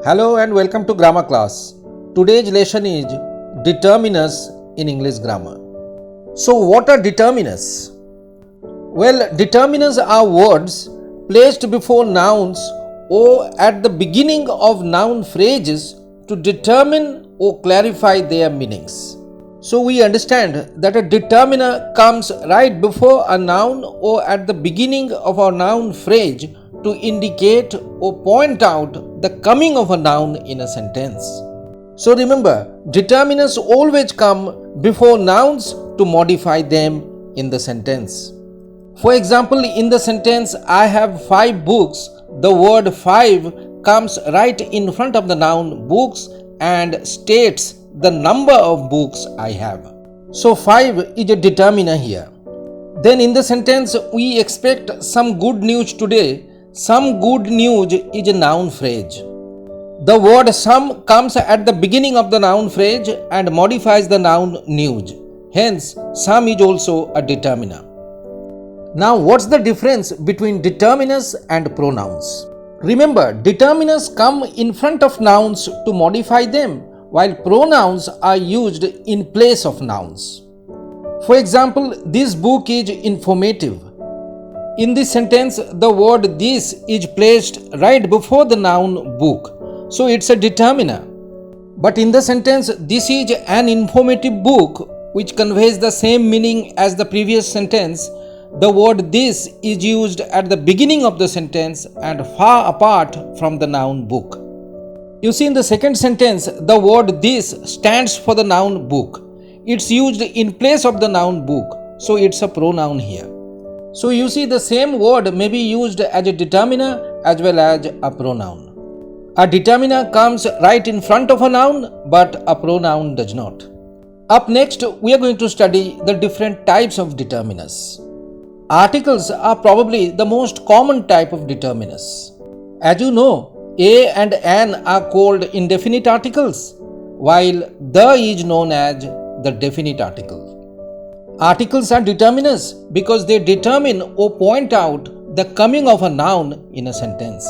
Hello and welcome to grammar class. Today's lesson is determiners in English grammar. So what are determiners? Well, determiners are words placed before nouns or at the beginning of noun phrases to determine or clarify their meanings. So we understand that a determiner comes right before a noun or at the beginning of a noun phrase to indicate or point out the coming of a noun in a sentence. So remember, determiners always come before nouns to modify them in the sentence. For example, in the sentence, I have 5 books, the word 5 comes right in front of the noun books and states the number of books I have. So 5 is a determiner here. Then in the sentence, we expect some good news today. Some good news is a noun phrase. The word some comes at the beginning of the noun phrase and modifies the noun news. Hence, some is also a determiner. Now, what's the difference between determiners and pronouns? Remember, determiners come in front of nouns to modify them, while pronouns are used in place of nouns. For example, this book is informative. In this sentence, the word this is placed right before the noun book, so it's a determiner. But in the sentence, this is an informative book, which conveys the same meaning as the previous sentence, the word this is used at the beginning of the sentence and far apart from the noun book. You see, in the second sentence, the word this stands for the noun book. It's used in place of the noun book, so it's a pronoun here. So you see, the same word may be used as a determiner as well as a pronoun. A determiner comes right in front of a noun, but a pronoun does not. Up next, we are going to study the different types of determiners. Articles are probably the most common type of determiners. As you know, a and an are called indefinite articles, while the is known as the definite article. Articles are determiners because they determine or point out the coming of a noun in a sentence.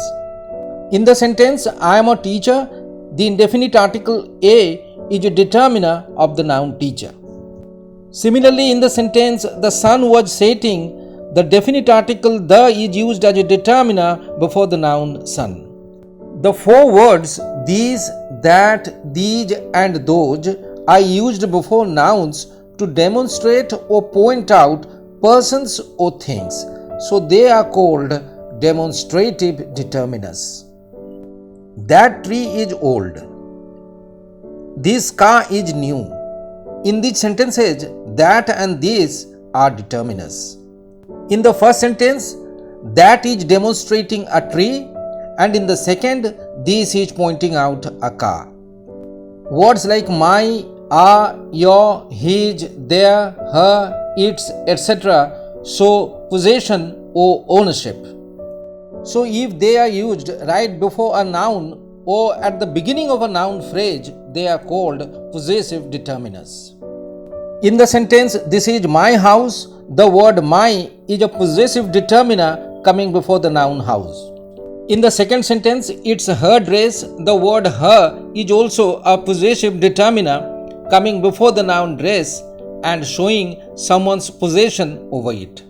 In the sentence, I am a teacher, the indefinite article a is a determiner of the noun teacher. Similarly, in the sentence, the sun was setting, the definite article the is used as a determiner before the noun sun. The 4 words these, that, these and those are used before nouns to demonstrate or point out persons or things. So they are called demonstrative determiners. That tree is old. This car is new. In these sentences, that and these are determiners. In the first sentence, that is demonstrating a tree, and in the second, this is pointing out a car. Words like my, your, his, their, her, its, etc. show possession or ownership. So if they are used right before a noun or at the beginning of a noun phrase, they are called possessive determiners. In the sentence, this is my house, the word my is a possessive determiner coming before the noun house. In the second sentence, it's her dress, the word her is also a possessive determiner coming before the noun dress and showing someone's possession over it.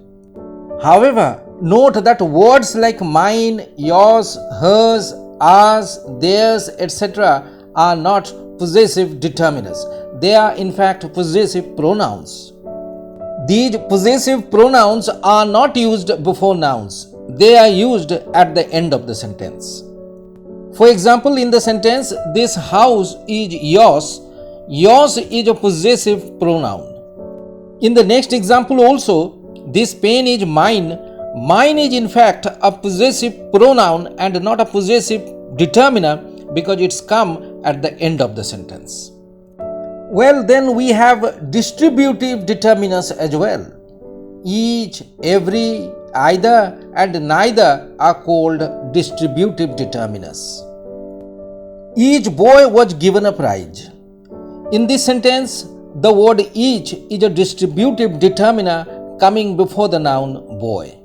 However, note that words like mine, yours, hers, ours, theirs, etc. are not possessive determiners. They are in fact possessive pronouns. These possessive pronouns are not used before nouns. They are used at the end of the sentence. For example, in the sentence, this house is yours, yours is a possessive pronoun. In the next example also, this pen is mine, mine is in fact a possessive pronoun and not a possessive determiner because it's come at the end of the sentence. Well, then we have distributive determiners as well. Each, every, either and neither are called distributive determiners. Each boy was given a prize. In this sentence, the word each is a distributive determiner coming before the noun boy.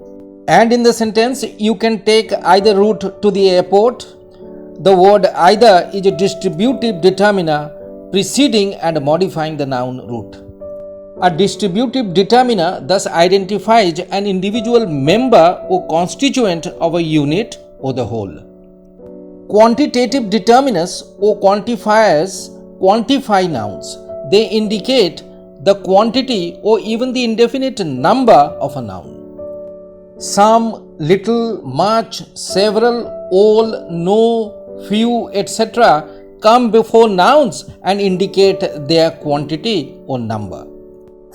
And in the sentence, you can take either route to the airport. the word either is a distributive determiner preceding and modifying the noun root. A distributive determiner thus identifies an individual member or constituent of a unit or the whole. Quantitative determiners or quantifiers quantify nouns. They indicate the quantity or even the indefinite number of a noun. Some, little, much, several, all, no, few, etc. come before nouns and indicate their quantity or number.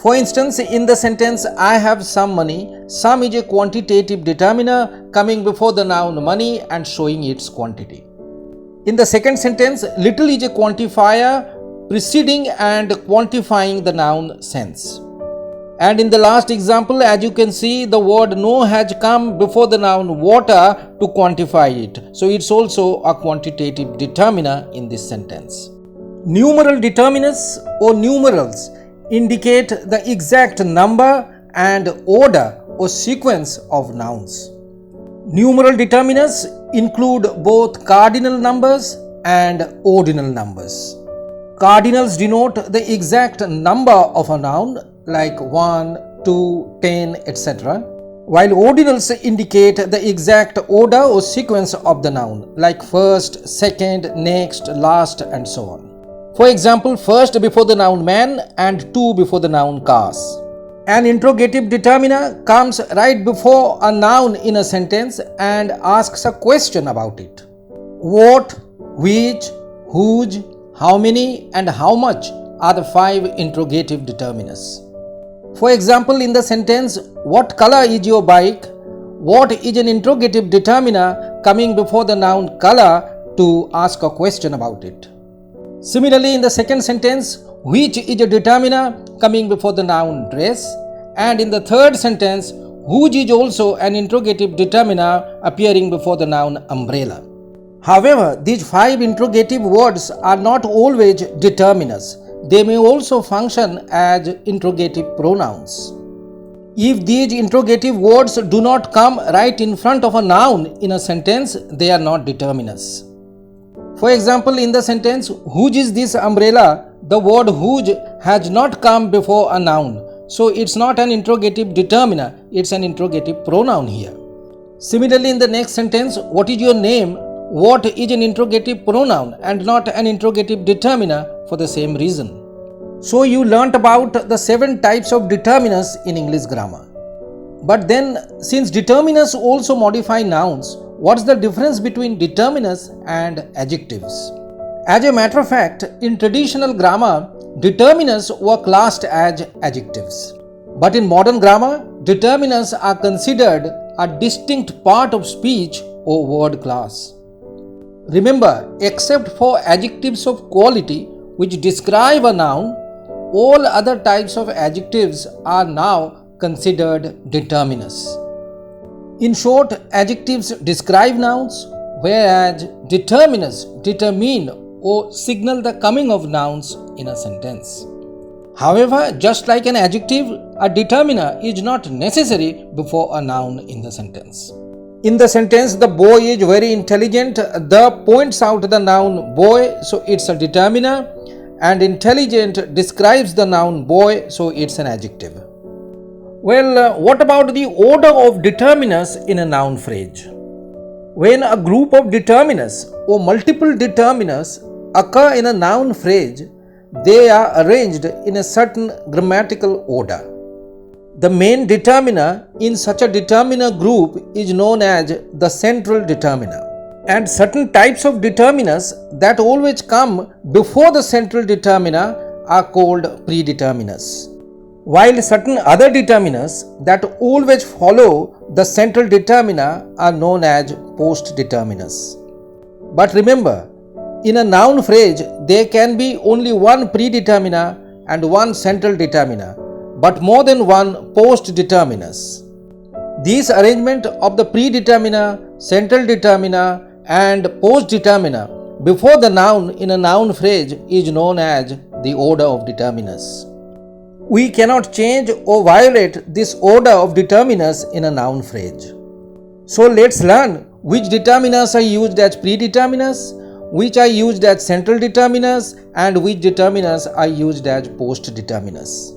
For instance, in the sentence I have some money, some is a quantitative determiner coming before the noun money and showing its quantity. In the second sentence, little is a quantifier preceding and quantifying the noun sense. And in the last example, as you can see, the word no has come before the noun water to quantify it. So it's also a quantitative determiner in this sentence. Numeral determiners or numerals indicate the exact number and order or sequence of nouns. Numeral determiners include both cardinal numbers and ordinal numbers. Cardinals denote the exact number of a noun like 1, 2, 10, etc. While ordinals indicate the exact order or sequence of the noun like first, second, next, last, and so on. For example, first before the noun man and two before the noun cars. An interrogative determiner comes right before a noun in a sentence and asks a question about it. What, which, whose, how many, and how much are the 5 interrogative determiners. For example, in the sentence, what color is your bike? What is an interrogative determiner coming before the noun color to ask a question about it. Similarly, in the second sentence, which is a determiner coming before the noun dress, and in the third sentence, whose is also an interrogative determiner appearing before the noun umbrella. However, these 5 interrogative words are not always determiners. They may also function as interrogative pronouns. If these interrogative words do not come right in front of a noun in a sentence, they are not determiners. For example, in the sentence, whose is this umbrella? The word whose has not come before a noun. So it's not an interrogative determiner, it's an interrogative pronoun here. Similarly, in the next sentence, what is your name? What is an interrogative pronoun and not an interrogative determiner for the same reason. So you learnt about the 7 types of determiners in English grammar. But then, since determiners also modify nouns, what's the difference between determiners and adjectives? As a matter of fact, in traditional grammar, determiners were classed as adjectives. But in modern grammar, determiners are considered a distinct part of speech or word class. Remember, except for adjectives of quality which describe a noun, all other types of adjectives are now considered determiners. In short, adjectives describe nouns, whereas determiners determine or signal the coming of nouns in a sentence. However, just like an adjective, a determiner is not necessary before a noun in the sentence. In the sentence, the boy is very intelligent, the points out the noun boy, so it's a determiner, and intelligent describes the noun boy, so it's an adjective. Well, what about the order of determiners in a noun phrase? When a group of determiners or multiple determiners occur in a noun phrase, they are arranged in a certain grammatical order. The main determiner in such a determiner group is known as the central determiner. And certain types of determiners that always come before the central determiner are called predeterminers, while certain other determiners that always follow the central determiner are known as postdeterminers. But remember, in a noun phrase, there can be only one predeterminer and one central determiner, but more than one postdeterminers. This arrangement of the predeterminer, central determiner, and postdeterminer before the noun in a noun phrase is known as the order of determiners. We cannot change or violate this order of determiners in a noun phrase. So let's learn which determiners are used as predeterminers, which are used as central determiners and which determiners are used as post-determiners.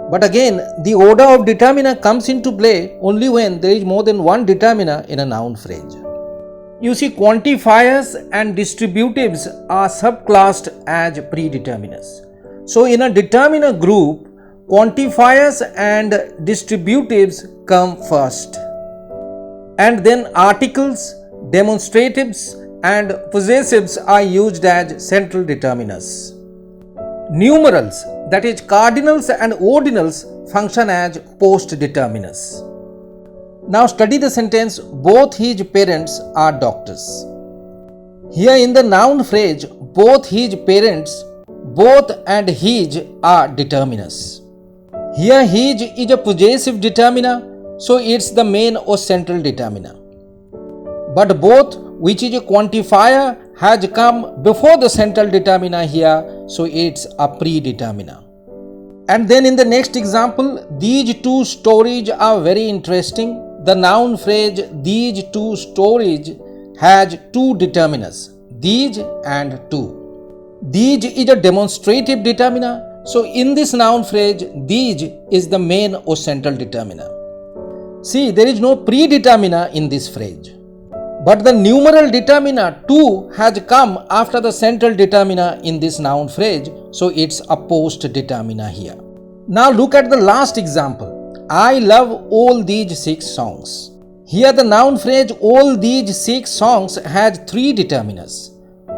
But again, the order of determiner comes into play only when there is more than one determiner in a noun phrase. You see, quantifiers and distributives are subclassed as predeterminers. So in a determiner group, quantifiers and distributives come first. And then articles, demonstratives and possessives are used as central determiners. Numerals, that is cardinals and ordinals, function as post-determiners. Now study the sentence, both his parents are doctors. Here in the noun phrase, both his parents, both and his are determiners. Here his is a possessive determiner, so it's the main or central determiner. But both, which is a quantifier, has come before the central determiner here, so it's a predeterminer. And then in the next example, these two stories are very interesting. The noun phrase these two stories has two determiners, these and two. These is a demonstrative determiner, so in this noun phrase, these is the main or central determiner. See, there is no predeterminer in this phrase. But the numeral determiner to has come after the central determiner in this noun phrase, so it's a post-determiner here. Now look at the last example. I love all these 6 songs. Here the noun phrase all these 6 songs has 3 determiners.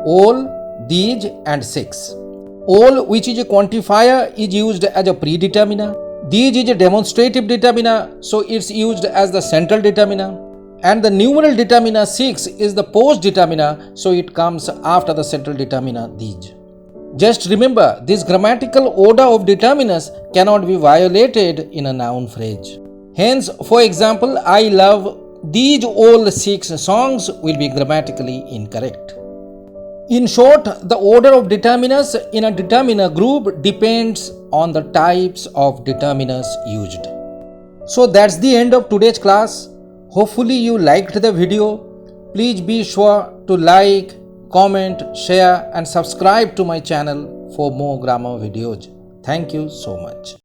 All, these and 6. All, which is a quantifier, is used as a predeterminer. These is a demonstrative determiner, so it's used as the central determiner. And the numeral determiner 6 is the post determiner, so it comes after the central determiner these. Just remember, this grammatical order of determiners cannot be violated in a noun phrase. Hence, for example, I love these all 6 songs will be grammatically incorrect. In short, the order of determiners in a determiner group depends on the types of determiners used. So that's the end of today's class. Hopefully you liked the video. Please be sure to like, comment, share and subscribe to my channel for more grammar videos. Thank you so much.